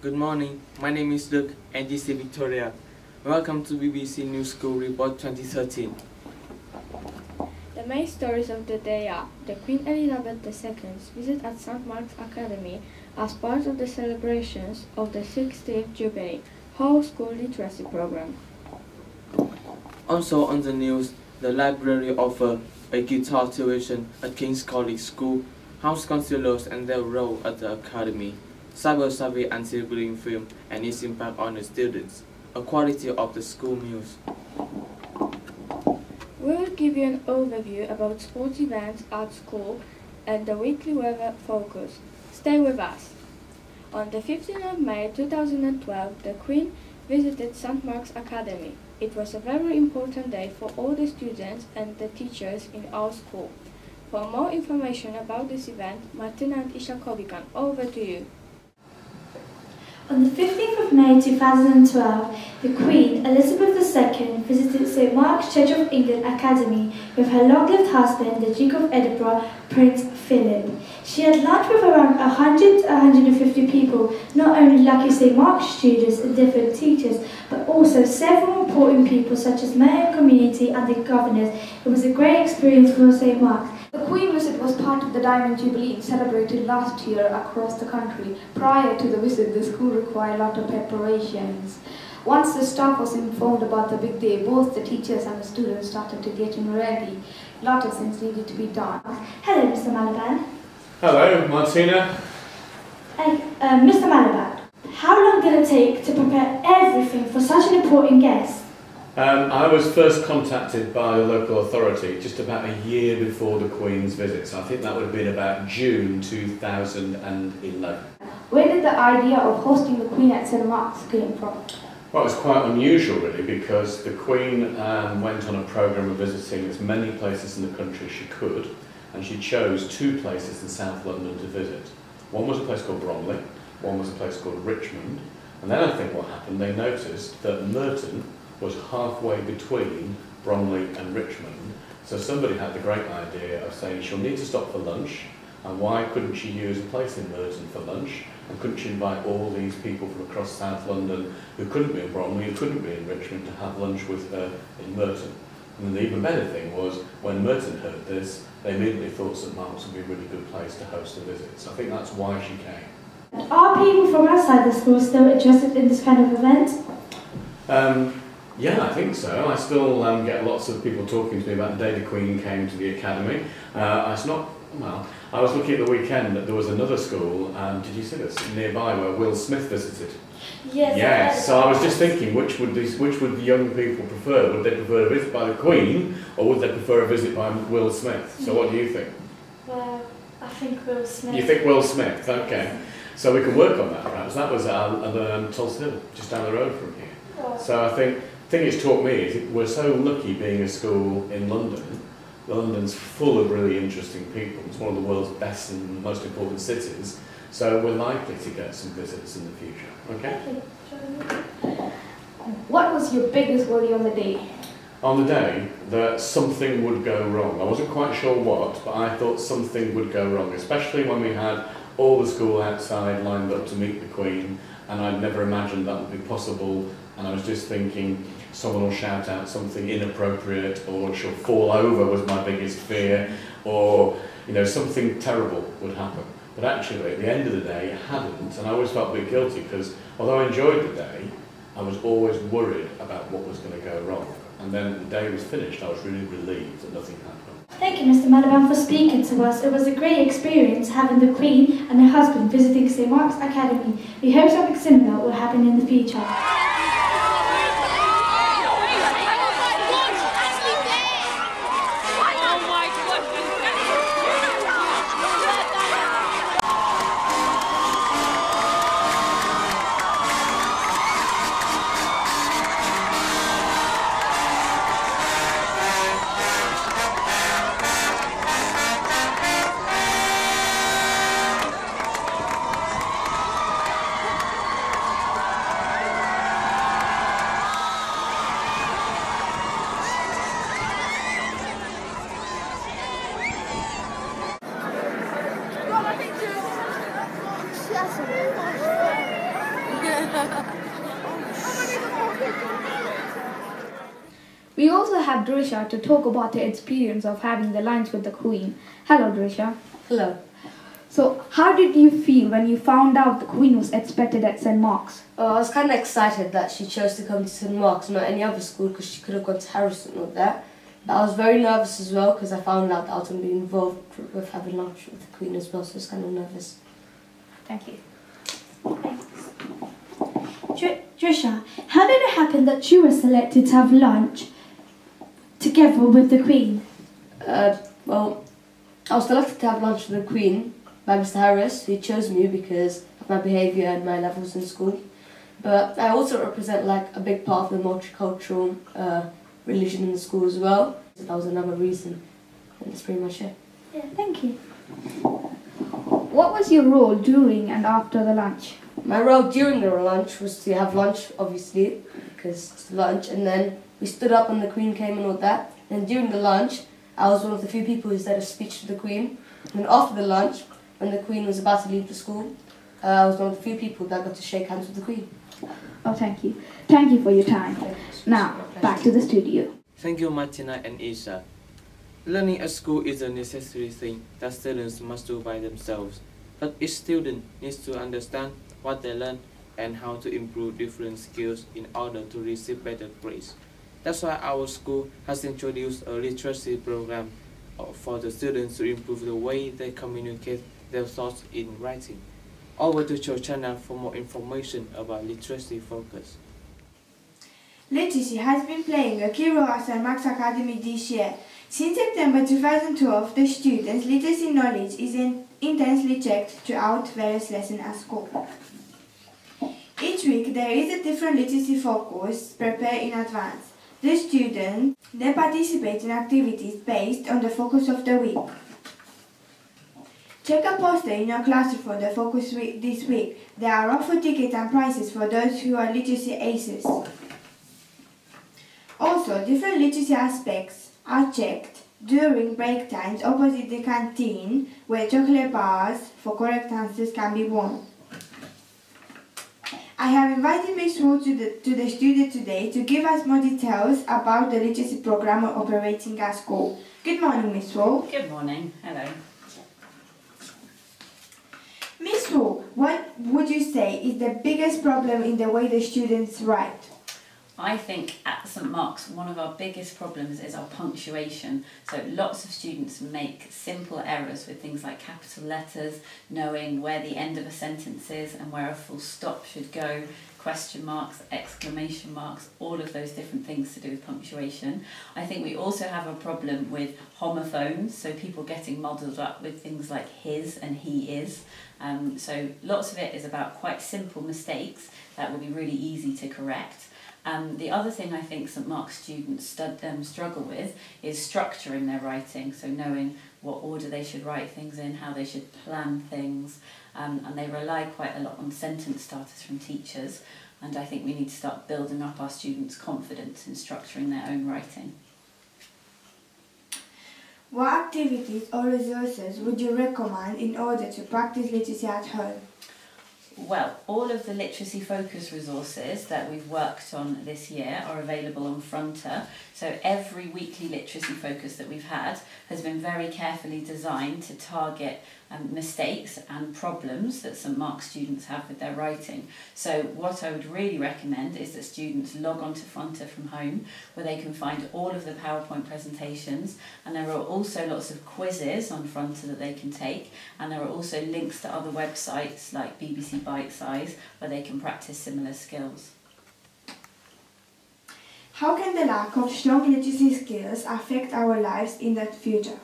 Good morning, my name is Luke and this is Victoria. Welcome to BBC News School Report 2013. The main stories of the day are the Queen Elizabeth II's visit at St. Mark's Academy as part of the celebrations of the 60th Jubilee whole school literacy program. Also on the news, the library offers a guitar tuition at King's College School, house councillors and their role at the academy, cyber survey anti-bullying film and its impact on the students, a quality of the school meals. We will give you an overview about sports events at school and the weekly weather focus. Stay with us. On the 15th of May 2012, the Queen visited St. Mark's Academy. It was a very important day for all the students and the teachers in our school. For more information about this event, Martina and Ishakovikan, over to you. On the 15th of May 2012, the Queen, Elizabeth II, visited St. Mark's Church of England Academy with her long-lived husband, the Duke of Edinburgh, Prince Philip. She had lunch with around 100 to 150 people, not only lucky St. Mark's students and different teachers, but also several important people such as mayor and community and the governors. It was a great experience for St. Mark's. The Queen visit was part of the Diamond Jubilee celebrated last year across the country. Prior to the visit, the school required a lot of preparations. Once the staff was informed about the big day, both the teachers and the students started to get ready. A lot of things needed to be done. Hello, Mr. Malaban. Hello, Martina. Mr. Malaban, how long did it take to prepare everything for such an important guest? I was first contacted by the local authority just about a year before the Queen's visit, so I think that would have been about June 2011. Where did the idea of hosting the Queen at St. Mark's came from? Well, it was quite unusual really, because the Queen went on a programme of visiting as many places in the country as she could, and she chose two places in South London to visit. One was a place called Bromley, one was a place called Richmond, and then I think what happened, they noticed that Merton was halfway between Bromley and Richmond, so somebody had the great idea of saying she'll need to stop for lunch, and why couldn't she use a place in Merton for lunch, and couldn't she invite all these people from across South London who couldn't be in Bromley, who couldn't be in Richmond, to have lunch with her in Merton. And the even better thing was, when Merton heard this, they immediately thought St. Mark's would be a really good place to host a visit, so I think that's why she came. Are people from outside the school still interested in this kind of event? Yeah, I think so. I still get lots of people talking to me about the day the Queen came to the Academy. I was looking at the weekend that there was another school, did you see this, nearby where Will Smith visited? Yes. So I was just thinking, which would the young people prefer? Would they prefer a visit by the Queen, or would they prefer a visit by Will Smith? So what do you think? Well, I think Will Smith. You think Will Smith? Okay. So we can work on that perhaps. That was at Tulse Hill, just down the road from here. Oh. So I think the thing it's taught me is we're so lucky being a school in London. London's full of really interesting people. It's one of the world's best and most important cities. So we're likely to get some visits in the future. Okay? What was your biggest worry on the day? On the day that something would go wrong. I wasn't quite sure what, but I thought something would go wrong, especially when we had all the school outside lined up to meet the Queen, and I'd never imagined that would be possible, and I was just thinking someone will shout out something inappropriate, or she'll fall over was my biggest fear, or something terrible would happen. But actually, at the end of the day, it hadn't, and I always felt a bit guilty because although I enjoyed the day, I was always worried about what was going to go wrong. And then the day was finished, I was really relieved that nothing happened. Thank you, Mr. Malaban, for speaking to us. It was a great experience having the Queen and her husband visiting St. Mark's Academy. We hope something similar will happen in the future. We also have Drisha to talk about the experience of having the lunch with the Queen. Hello, Drisha. Hello. So, how did you feel when you found out the Queen was expected at St. Mark's? I was kind of excited that she chose to come to St. Mark's, not any other school, because she could have gone to Harrison or that. But I was very nervous as well, because I found out that I was going to be involved with having lunch with the Queen as well, so I was kind of nervous. Thank you. Drisha, how did it happen that you were selected to have lunch together with the Queen? Well, I was selected to have lunch with the Queen by Mr. Harris, who chose me because of my behaviour and my levels in school. But I also represent like a big part of the multicultural religion in the school as well. So that was another reason, and that's pretty much it. Yeah, thank you. What was your role during and after the lunch? My role during the lunch was to have lunch, obviously, because it's lunch, and then we stood up when the Queen came and all that. And during the lunch, I was one of the few people who said a speech to the Queen. And after the lunch, when the Queen was about to leave the school, I was one of the few people that got to shake hands with the Queen. Oh, thank you. Thank you for your time. Now, back to the studio. Thank you, Martina and Isha. Learning at school is a necessary thing that students must do by themselves. But each student needs to understand what they learn and how to improve different skills in order to receive better grades. That's why our school has introduced a literacy program for the students to improve the way they communicate their thoughts in writing. Over to your channel for more information about literacy focus. Literacy has been playing a key role at St. Mark's Academy this year. Since September 2012, the students' literacy knowledge is intensely checked throughout various lessons at school. Each week there is a different literacy focus prepared in advance. The students then participate in activities based on the focus of the week. Check a poster in your classroom for the focus week this week. There are offered tickets and prizes for those who are literacy aces. Also, different literacy aspects are checked during break times opposite the canteen, where chocolate bars for correct answers can be won. I have invited Ms. Wu to the studio today to give us more details about the literacy program operating at school. Good morning, Ms. Wu. Good morning. Hello. Ms. Wu, what would you say is the biggest problem in the way the students write? I think at St. Mark's one of our biggest problems is our punctuation. So lots of students make simple errors with things like capital letters, knowing where the end of a sentence is and where a full stop should go, question marks, exclamation marks, all of those different things to do with punctuation. I think we also have a problem with homophones, so people getting muddled up with things like his and he is. So lots of it is about quite simple mistakes that will be really easy to correct. The other thing I think St. Mark's students struggle with is structuring their writing, so knowing what order they should write things in, how they should plan things, and they rely quite a lot on sentence starters from teachers, and I think we need to start building up our students' confidence in structuring their own writing. What activities or resources would you recommend in order to practice literacy at home? Well, all of the literacy focus resources that we've worked on this year are available on Fronter. So every weekly literacy focus that we've had has been very carefully designed to target mistakes and problems that St. Mark's students have with their writing. So what I would really recommend is that students log on to Fronter from home, where they can find all of the PowerPoint presentations, and there are also lots of quizzes on Fronter that they can take, and there are also links to other websites like BBC Bite Size where they can practice similar skills. How can the lack of strong literacy skills affect our lives in the future?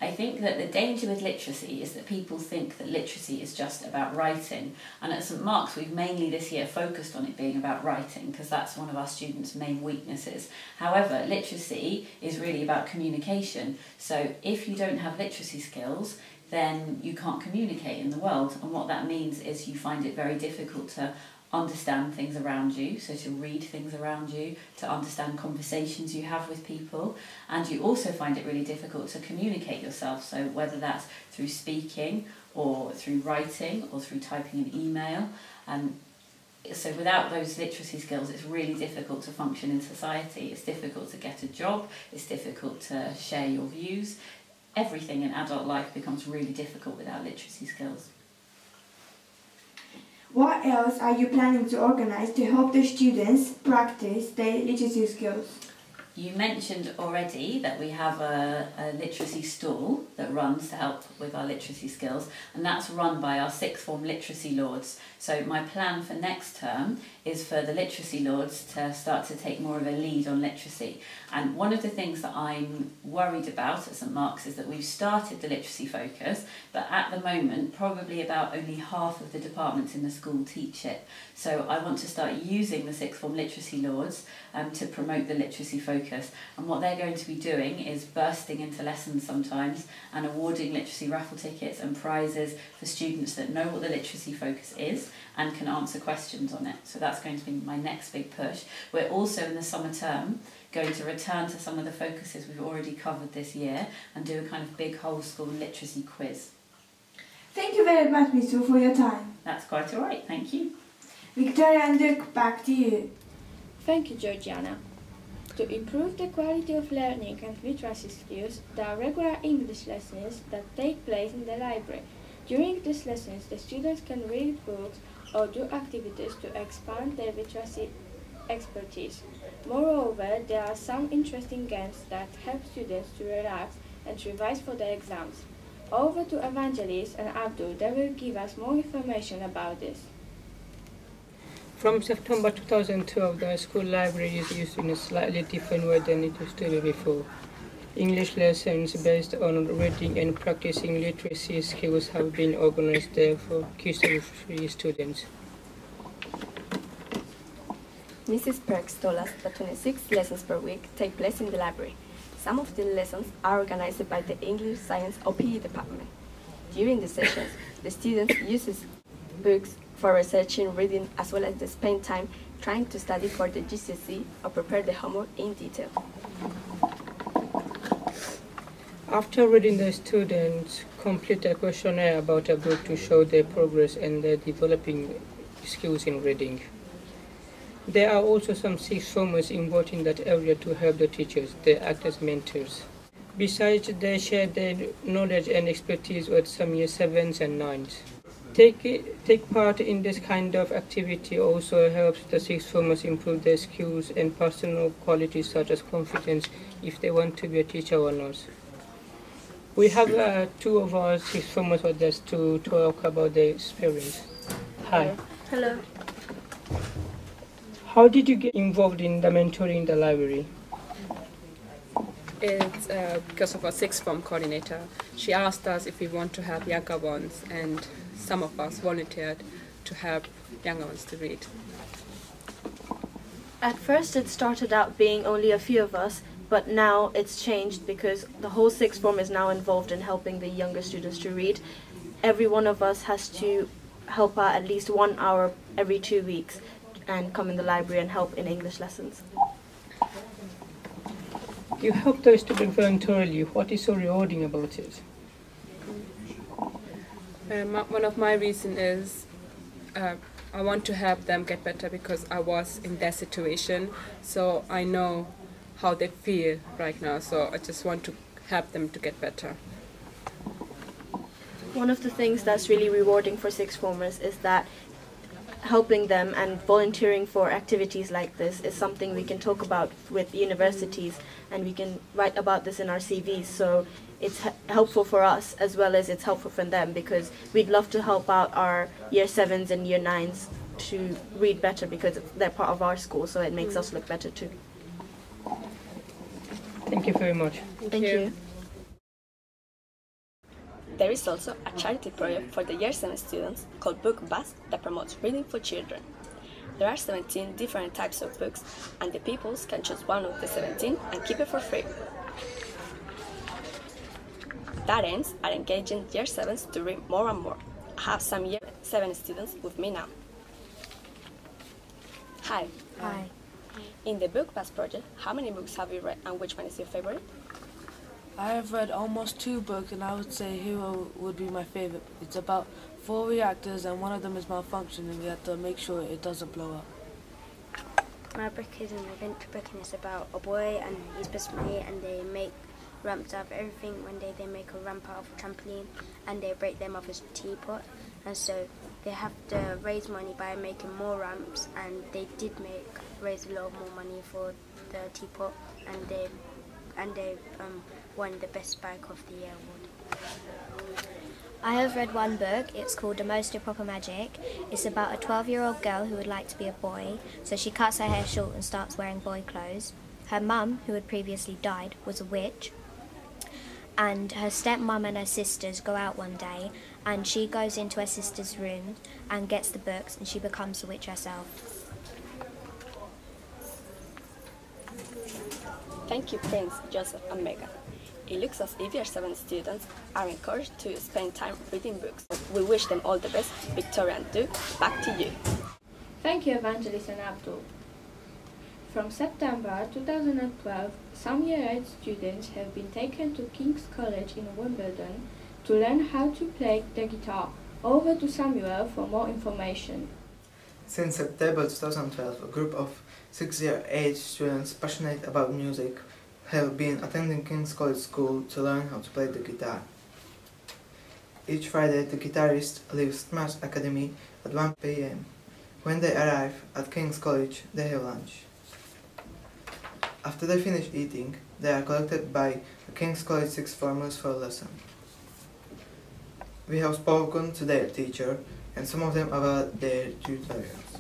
I think that the danger with literacy is that people think that literacy is just about writing, and at St. Mark's we've mainly this year focused on it being about writing because that's one of our students' main weaknesses. However, literacy is really about communication, so if you don't have literacy skills then you can't communicate in the world, and what that means is you find it very difficult to understand things around you, so to read things around you, to understand conversations you have with people, and you also find it really difficult to communicate yourself, so whether that's through speaking or through writing or through typing an email. So without those literacy skills, it's really difficult to function in society. It's difficult to get a job. It's difficult to share your views. Everything in adult life becomes really difficult without literacy skills. What else are you planning to organise to help the students practice their literacy skills? You mentioned already that we have a literacy stall that runs to help with our literacy skills, and that's run by our sixth form literacy lords. So my plan for next term is for the literacy lords to start to take more of a lead on literacy. And one of the things that I'm worried about at St Mark's is that we've started the literacy focus, but at the moment probably about only half of the departments in the school teach it. So I want to start using the sixth form literacy lords to promote the literacy focus. And what they're going to be doing is bursting into lessons sometimes and awarding literacy raffle tickets and prizes for students that know what the literacy focus is and can answer questions on it. So that's going to be my next big push. We're also in the summer term going to return to some of the focuses we've already covered this year and do a kind of big whole school literacy quiz. Thank you very much, Miss Wu, for your time. That's quite all right, thank you. Victoria and Duke, back to you. Thank you, Georgiana. To improve the quality of learning and literacy skills, there are regular English lessons that take place in the library. During these lessons, the students can read books or do activities to expand their literacy expertise. Moreover, there are some interesting games that help students to relax and revise for their exams. Over to Evangelis and Abdul, they will give us more information about this. From September 2012, the school library is used in a slightly different way than it used to be before. English lessons based on reading and practicing literacy skills have been organized there for kids-free students. Mrs. Perks told us that 26 lessons per week take place in the library. Some of the lessons are organized by the English, Science or PE department. During the sessions, the students use books for researching, reading, as well as they spend time trying to study for the GCSE or prepare the homework in detail. After reading, the students complete a questionnaire about a book to show their progress and their developing skills in reading. There are also some sixth formers involved in that area to help the teachers. They act as mentors. Besides, they share their knowledge and expertise with some year 7s and 9s. Take part in this kind of activity also helps the sixth formers improve their skills and personal qualities such as confidence if they want to be a teacher or nurse. We have two of our sixth formers with us to talk about their experience. Hi. Hello. How did you get involved in the mentoring in the library? It's because of our sixth form coordinator. She asked us if we want to have younger ones, and some of us volunteered to help younger ones to read. At first it started out being only a few of us, but now it's changed because the whole sixth form is now involved in helping the younger students to read. Every one of us has to help out at least 1 hour every 2 weeks and come in the library and help in English lessons. You help the students voluntarily. What is so rewarding about it? One of my reasons is I want to help them get better because I was in their situation, so I know how they feel right now, so I just want to help them to get better. One of the things that's really rewarding for sixth formers is that helping them and volunteering for activities like this is something we can talk about with universities, and we can write about this in our CVs, so it's helpful for us as well as it's helpful for them, because we'd love to help out our year 7s and year 9s to read better because they're part of our school, so it makes us look better too. Thank you very much. Thank you. There is also a charity project for the Year 7 students called Book Bus that promotes reading for children. There are 17 different types of books, and the pupils can choose one of the 17 and keep it for free. That ends at engaging Year 7s to read more and more. I have some Year 7 students with me now. Hi. Hi. In the Book Bus project, how many books have you read and which one is your favorite? I have read almost 2 books, and I would say Hero would be my favorite. It's about 4 reactors, and one of them is malfunctioning, and you have to make sure it doesn't blow up. My book is an adventure book, and it's about a boy and his best mate, and they make ramps out of everything. One day they make a ramp out of a trampoline, and they break their mother's teapot, and so they have to raise money by making more ramps, and they did raise a lot more money for the teapot, and they won the best bike of the year award. I have read one book. It's called Almost a Proper Magic. It's about a 12-year-old girl who would like to be a boy, so she cuts her hair short and starts wearing boy clothes. Her mum, who had previously died, was a witch, and her stepmom and her sisters go out one day, and she goes into her sister's room and gets the books, and she becomes a witch herself. Thank you, Prince, Joseph and Megan. It looks as if Year 7 students are encouraged to spend time reading books. We wish them all the best. Victoria and Duke, back to you. Thank you, Evangelist and Abdul. From September 2012, some Year 8 students have been taken to King's College in Wimbledon to learn how to play the guitar. Over to Samuel for more information. Since September 2012, a group of 6 Year 8 students passionate about music have been attending King's College School to learn how to play the guitar. Each Friday, the guitarist leaves Smash Academy at 1 p.m. When they arrive at King's College, they have lunch. After they finish eating, they are collected by the King's College Sixth Formers for a lesson. We have spoken to their teacher and some of them about their tutorials.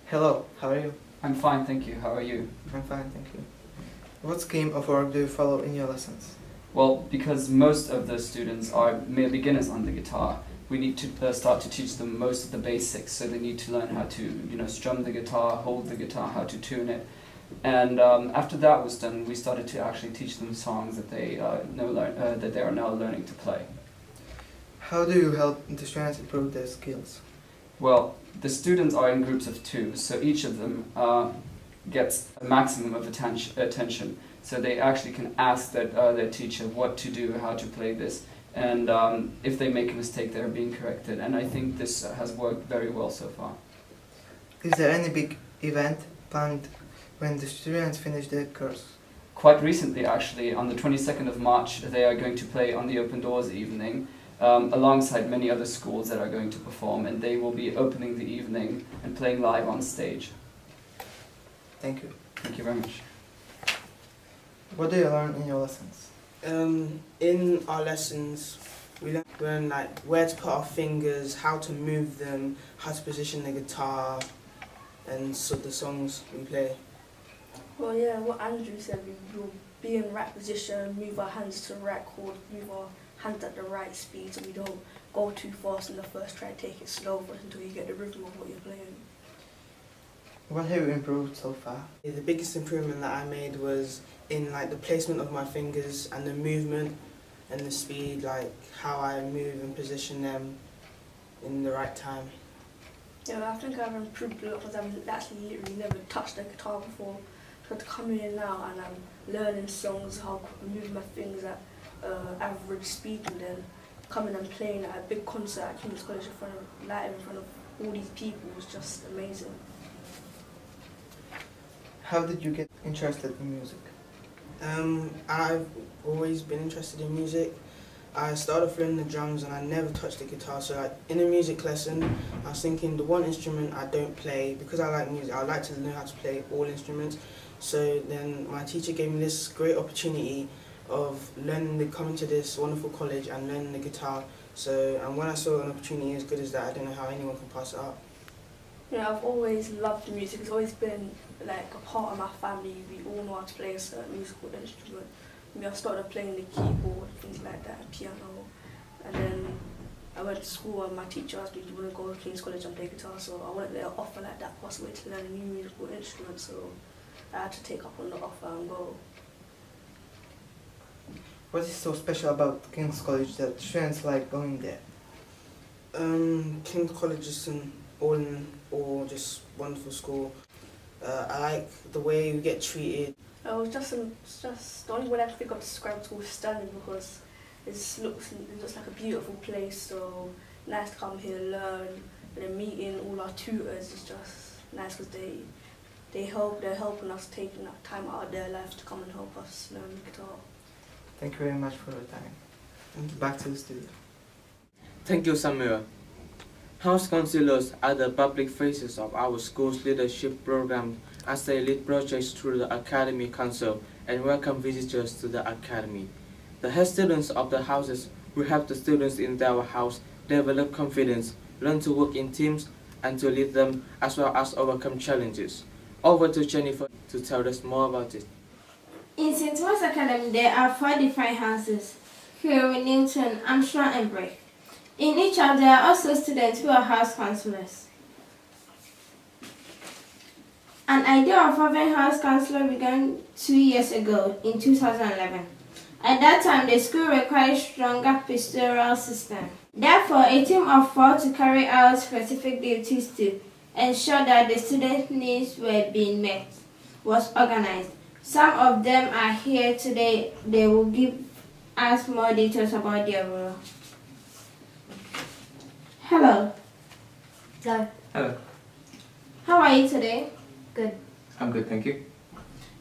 Hello, how are you? I'm fine, thank you. How are you? I'm fine, thank you. What scheme of work do you follow in your lessons? Well, because most of the students are mere beginners on the guitar, we need to start to teach them most of the basics. So they need to learn how to, strum the guitar, hold the guitar, how to tune it. And after that was done, we started to actually teach them songs that they are now learning to play. How do you help the students improve their skills? Well, the students are in groups of 2, so each of them gets a maximum of attention. So they actually can ask their teacher what to do, how to play this, and if they make a mistake, they are being corrected. And I think this has worked very well so far. Is there any big event planned when the students finish their course? Quite recently, actually, on the 22nd of March, they are going to play on the Open Doors evening, alongside many other schools that are going to perform, and they will be opening the evening and playing live on stage. Thank you. Thank you very much. What do you learn in your lessons? In our lessons, we learn like where to put our fingers, how to move them, how to position the guitar, and so the songs we play. Well, yeah, what Andrew said, we will be in right position, move our hands to the right chord, move our hands at the right speed so we don't go too fast in the first try, take it slow until you get the rhythm of what you're playing. What have you improved so far? The biggest improvement that I made was in like the placement of my fingers and the movement and the speed, like how I move and position them in the right time. Yeah, I think I've improved a lot because I've actually literally never touched the guitar before. So to come in now and I'm learning songs, how to move my fingers at average speed, and then coming and playing at a big concert at King's College in front of all these people was just amazing. How did you get interested in music? I've always been interested in music. I started learning the drums and I never touched the guitar, so like in a music lesson I was thinking the one instrument I don't play, because I like music, I'd like to learn how to play all instruments. So then my teacher gave me this great opportunity of coming to this wonderful college and learning the guitar. And when I saw an opportunity as good as that, I don't know how anyone can pass it up. Yeah, I've always loved music. It's always been like a part of my family. We all know how to play a certain musical instrument. I started playing the keyboard, things like that, piano, and then I went to school and my teacher asked me, do you want to go to King's College and play guitar? So I wanted to offer like that possibility to learn a new musical instrument, so I had to take up on the offer and go. What is so special about King's College that students like going there? King's College is an all in all just wonderful school. I like the way we get treated. It was just the only word I could think of to describe it was stunning, because it looks like a beautiful place. So nice to come here, learn, and then meeting all our tutors is just nice because they're helping us, taking that time out of their lives to come and help us learn the guitar. Thank you very much for your time. Back to the studio. Thank you, Samira. House councillors are the public faces of our school's leadership program as they lead projects through the Academy Council and welcome visitors to the Academy. The head students of the houses will help the students in their house develop confidence, learn to work in teams, and to lead them as well as overcome challenges. Over to Jennifer to tell us more about it. In St. Thomas Academy, there are 4 different houses: Crewe, Newton, Armstrong, and Brick. In each house, there are also students who are house councillors. An idea of having house councillor began 2 years ago, in 2011. At that time, the school required stronger pastoral system. Therefore, a team of 4 to carry out specific duties to ensure that the students' needs were being met was organized. Some of them are here today. They will give us more details about their role. Hello. Hello. Hello. How are you today? Good. I'm good, thank you.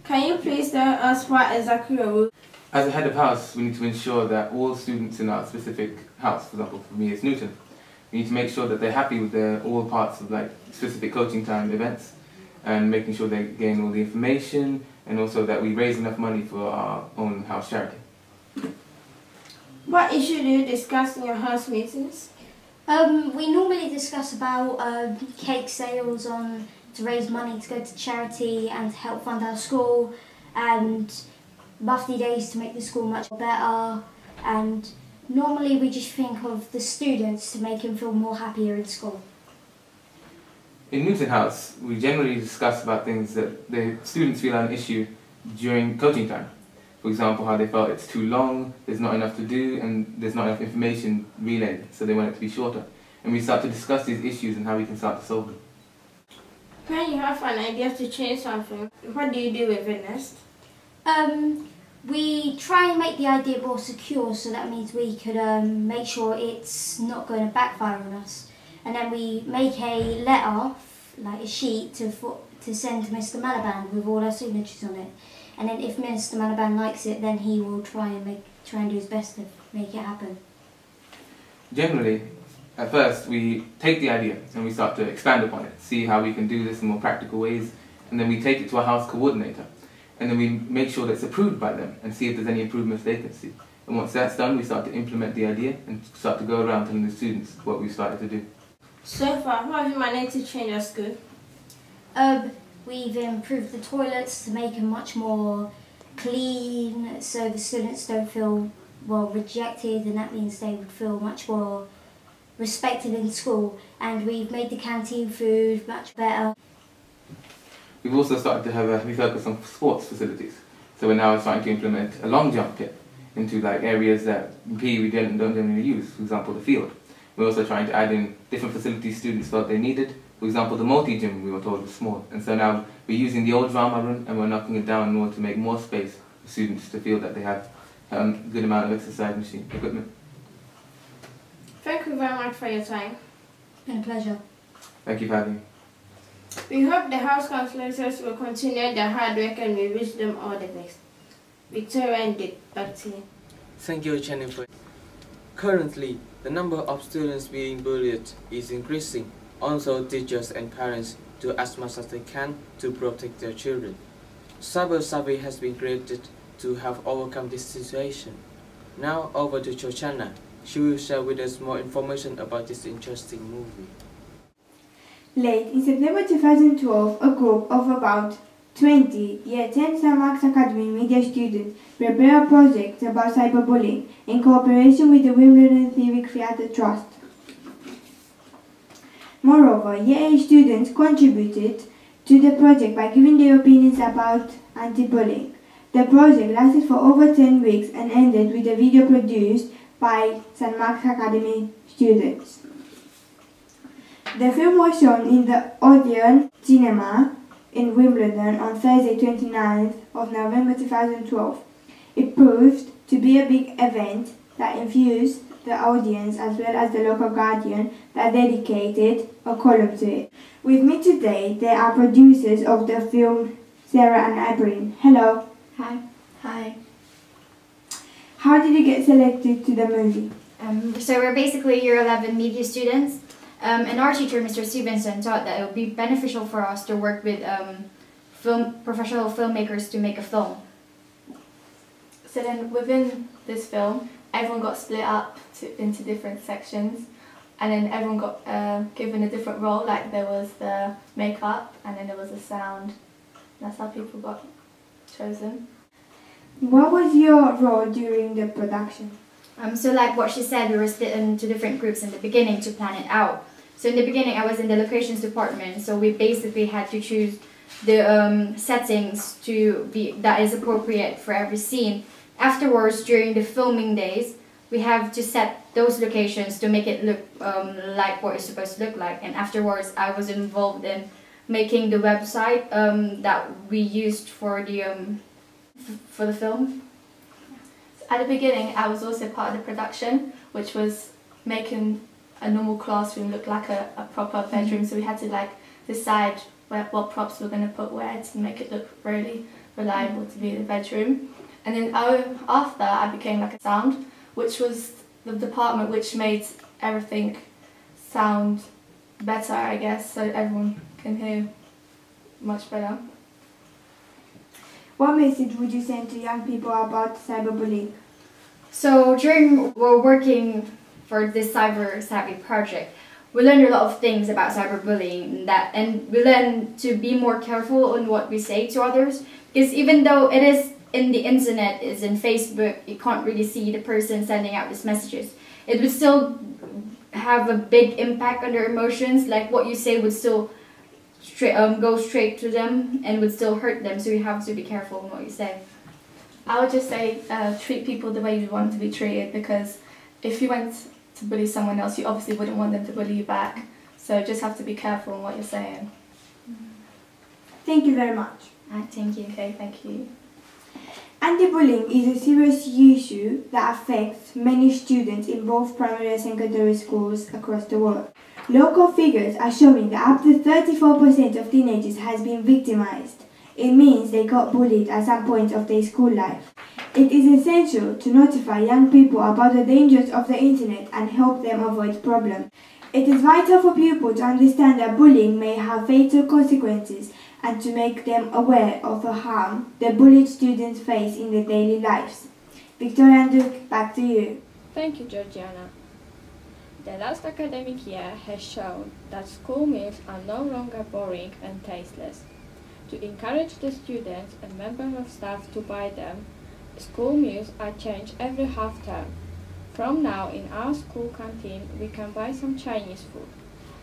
Can you please tell us what exactly your role? As a head of house, we need to ensure that all students in our specific house, for example, for me it's Newton, we need to make sure that they're happy with all parts of like specific coaching time events and making sure they gain all the information, and also that we raise enough money for our own house charity. What issue do you discuss in your house meetings? We normally discuss about cake sales to raise money to go to charity and to help fund our school, and birthday days to make the school much better, and normally we just think of the students to make them feel more happier in school. In Newton House, we generally discuss about things that the students feel are an issue during coaching time. For example, how they felt it's too long, there's not enough to do, and there's not enough information relayed, so they want it to be shorter. And we start to discuss these issues and how we can start to solve them. When you have an idea to change something, what do you do with it next? We try and make the idea more secure, so that means we could make sure it's not going to backfire on us. And then we make a letter, like a sheet, to send to Mr. Malaban with all our signatures on it. And then if Mr. Malaban likes it, then he will try and do his best to make it happen. Generally, at first we take the idea and we start to expand upon it, see how we can do this in more practical ways, and then we take it to our house coordinator. And then we make sure that it's approved by them and see if there's any improvements they can see. And once that's done, we start to implement the idea and start to go around telling the students what we've started to do. So far, how have you managed to change our school? We've improved the toilets to make them much more clean, so the students don't feel rejected, and that means they would feel much more respected in school. And we've made the canteen food much better. We've also started to have a heavy focus on sports facilities. So we're now starting to implement a long jump pit into like areas that in PE we don't generally use, for example the field. We're also trying to add in different facilities students felt they needed. For example, the multi-gym we were told was small, and so now we're using the old drama room and we're knocking it down in order to make more space for students to feel that they have a good amount of exercise machine equipment. Thank you very much for your time. It's been a pleasure. Thank you for having me. We hope the house councillors will continue their hard work and we wish them all the best. Victoria and Dick, back to you. Thank you, Jennifer. Currently, the number of students being bullied is increasing. Also, teachers and parents do as much as they can to protect their children. Cyber Survey has been created to help overcome this situation. Now over to Chochana. She will share with us more information about this interesting movie. Late in September 2012, a group of about 20 Year 10 St. Mark's Academy media students prepared a project about cyberbullying in cooperation with the Wimbledon Civic Theatre Trust. Moreover, Year 8 students contributed to the project by giving their opinions about anti-bullying. The project lasted for over 10 weeks and ended with a video produced by St. Mark's Academy students. The film was shown in the Odeon Cinema in Wimbledon on Thursday 29th of November 2012. It proved to be a big event that infused the audience as well as the local Guardian that dedicated a column to it. With me today, they are producers of the film, Sarah and Ibrahim. Hello. Hi. Hi. How did you get selected to the movie? So we're basically Year 11 media students, and our teacher, Mr. Stevenson, thought that it would be beneficial for us to work with professional filmmakers to make a film. So then within this film, everyone got split up into different sections, and then everyone got given a different role, like there was the makeup and then there was the sound. That's how people got chosen. What was your role during the production? So like what she said, we were split into different groups in the beginning to plan it out. So in the beginning I was in the locations department, so we basically had to choose the settings to be that is appropriate for every scene. Afterwards, during the filming days, we have to set those locations to make it look like what it's supposed to look like. And afterwards, I was involved in making the website that we used for the film. At the beginning, I was also part of the production, which was making a normal classroom look like a proper bedroom. So we had to like decide what props we're going to put where to make it look really reliable to be the bedroom. And then after, I became like a sound, which was the department which made everything sound better, I guess, so everyone can hear much better. What message would you send to young people about cyberbullying? So during we're working for this Cyber Savvy project, we learned a lot of things about cyberbullying and we learned to be more careful on what we say to others, because even though it is in the internet, is in Facebook, you can't really see the person sending out these messages. It would still have a big impact on their emotions, like what you say would still go straight to them and would still hurt them, so you have to be careful in what you say. I would just say treat people the way you want to be treated, because if you went to bully someone else, you obviously wouldn't want them to bully you back, so just have to be careful in what you're saying. Thank you very much. Thank you. Okay, thank you. Anti-bullying is a serious issue that affects many students in both primary and secondary schools across the world. Local figures are showing that up to 34% of teenagers has been victimized. It means they got bullied at some point of their school life. It is essential to notify young people about the dangers of the internet and help them avoid problems. It is vital for pupils to understand that bullying may have fatal consequences and to make them aware of the harm the bullied students face in their daily lives. Victoria and Duke, back to you. Thank you, Georgiana. The last academic year has shown that school meals are no longer boring and tasteless. To encourage the students and members of staff to buy them, school meals are changed every half term. From now, in our school canteen, we can buy some Chinese food.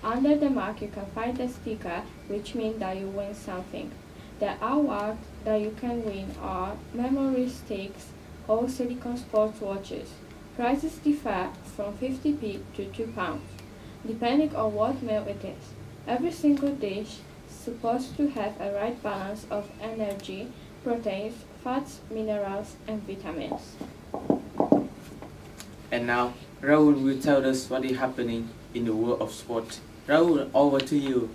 Under the mark, you can find a sticker, which means that you win something. The awards that you can win are memory sticks or silicone sports watches. Prices differ from 50p to £2, depending on what meal it is. Every single dish is supposed to have a right balance of energy, proteins, fats, minerals, and vitamins. And now, Raoul will tell us what is happening in the world of sport. Raoul, over to you.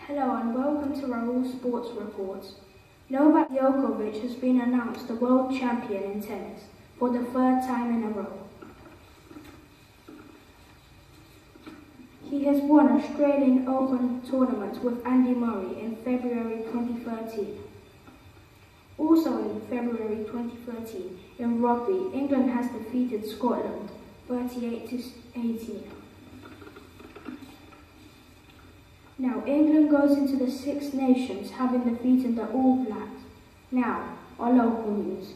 Hello and welcome to Raoul Sports Reports. Novak Djokovic has been announced the world champion in tennis for the third time in a row. He has won Australian Open tournament with Andy Murray in February 2013. Also in February 2013, in rugby, England has defeated Scotland 38-18. Now, England goes into the Six Nations having defeated the All Blacks. Now, our local news.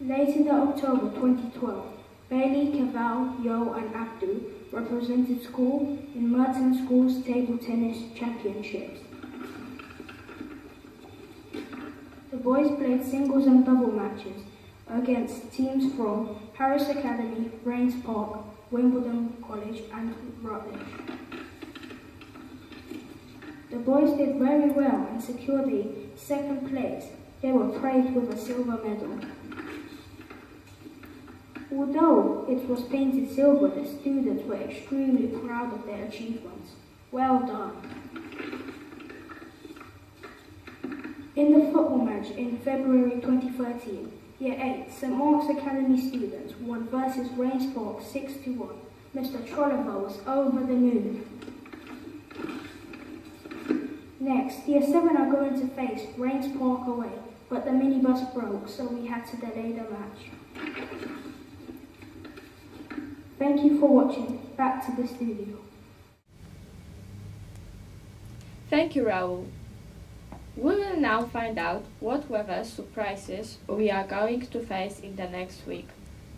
Late in October 2012, Bailey, Cavell, Yo and Abdu represented school in Merton School's Table Tennis Championships. The boys played singles and double matches against teams from Harris Academy, Rains Park, Wimbledon College and Rutledge. The boys did very well and secured a second place. They were praised with a silver medal. Although it was painted silver, the students were extremely proud of their achievements. Well done. In the football match in February 2013, Year 8 St Mark's Academy students won versus Rains Park 6-1. Mr Trolliver was over the moon. Next, Year 7 are going to face Rains Park away, but the minibus broke, so we had to delay the match. Thank you for watching. Back to the studio. Thank you, Raoul. We will now find out what weather surprises we are going to face in the next week.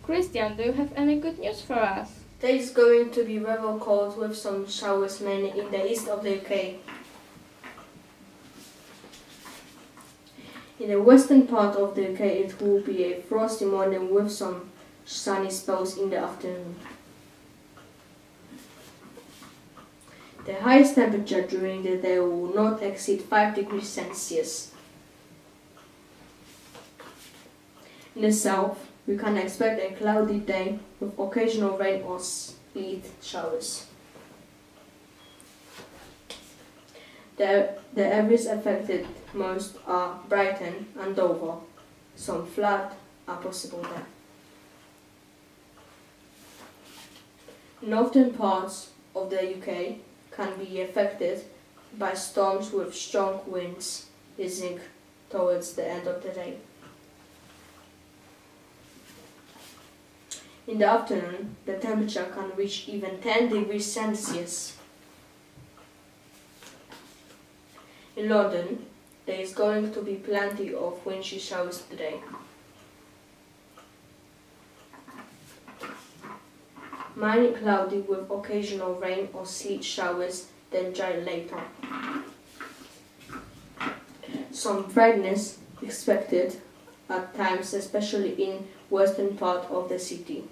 Christian, do you have any good news for us? There is going to be rather cold with some showers mainly in the east of the UK. In the western part of the UK it will be a frosty morning with some sunny spells in the afternoon. The highest temperature during the day will not exceed 5 degrees Celsius. In the south, we can expect a cloudy day with occasional rain or sleet showers. The areas affected most are Brighton and Dover. Some flood are possible there. Northern parts of the UK can be affected by storms with strong winds easing towards the end of the day. In the afternoon, the temperature can reach even 10 degrees Celsius. In London, there is going to be plenty of windy showers today. Mainly cloudy with occasional rain or sleet showers, then dry later. Some brightness expected at times, especially in western part of the city.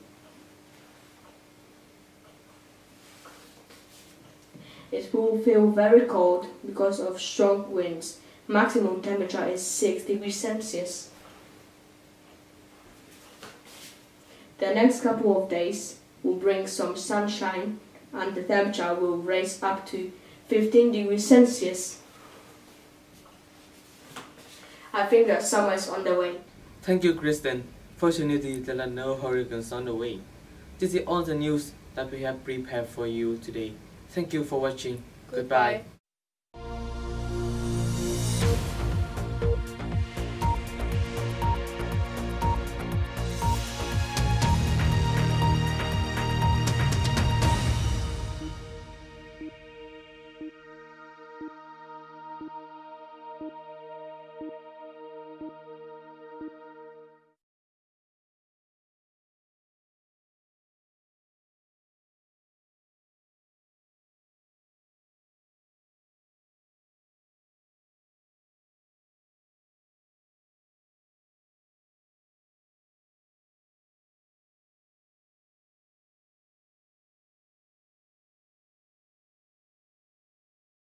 It will feel very cold because of strong winds. Maximum temperature is 6 degrees Celsius. The next couple of days will bring some sunshine and the temperature will rise up to 15 degrees Celsius. I think that summer is on the way. Thank you, Kristen. Fortunately, there are no hurricanes on the way. This is all the news that we have prepared for you today. Thank you for watching. Goodbye.